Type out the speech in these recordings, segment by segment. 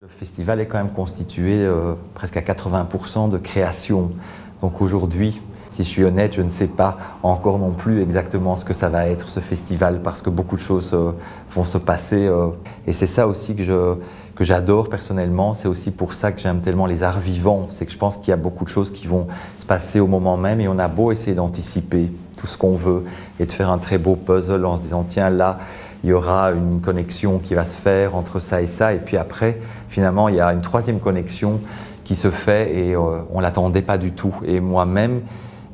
Le festival est quand même constitué presque à 80% de création. Donc aujourd'hui, si je suis honnête, je ne sais pas encore non plus exactement ce que ça va être ce festival parce que beaucoup de choses vont se passer. Et c'est ça aussi que j'adore personnellement. C'est aussi pour ça que j'aime tellement les arts vivants. C'est que je pense qu'il y a beaucoup de choses qui vont se passer au moment même et on a beau essayer d'anticiper tout ce qu'on veut et de faire un très beau puzzle en se disant tiens là, il y aura une connexion qui va se faire entre ça et puis après, finalement, il y a une troisième connexion qui se fait et on ne l'attendait pas du tout. Et moi-même,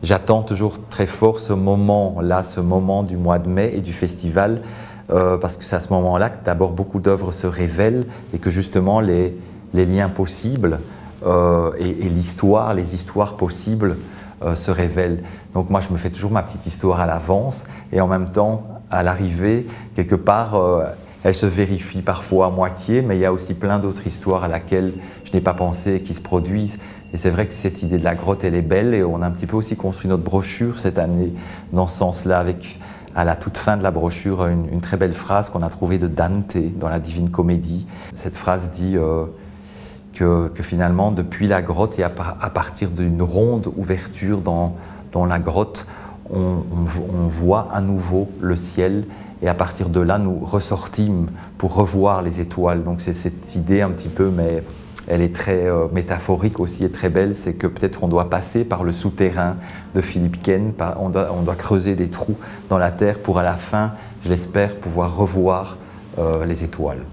j'attends toujours très fort ce moment-là, ce moment du mois de mai et du festival, parce que c'est à ce moment-là que d'abord beaucoup d'œuvres se révèlent et que justement les liens possibles et l'histoire, les histoires possibles se révèlent. Donc moi, je me fais toujours ma petite histoire à l'avance et en même temps, à l'arrivée, quelque part, elle se vérifie parfois à moitié, mais il y a aussi plein d'autres histoires à laquelle je n'ai pas pensé et qui se produisent. Et c'est vrai que cette idée de la grotte, elle est belle et on a un petit peu aussi construit notre brochure cette année dans ce sens-là, avec à la toute fin de la brochure une très belle phrase qu'on a trouvée de Dante dans la Divine Comédie. Cette phrase dit que finalement, depuis la grotte et à partir d'une ronde ouverture dans la grotte, on voit à nouveau le ciel et à partir de là, nous ressortîmes pour revoir les étoiles. Donc c'est cette idée un petit peu, mais elle est très métaphorique aussi et très belle, c'est que peut-être on doit passer par le souterrain de Philippe Ken, on doit creuser des trous dans la terre pour à la fin, je l'espère, pouvoir revoir les étoiles.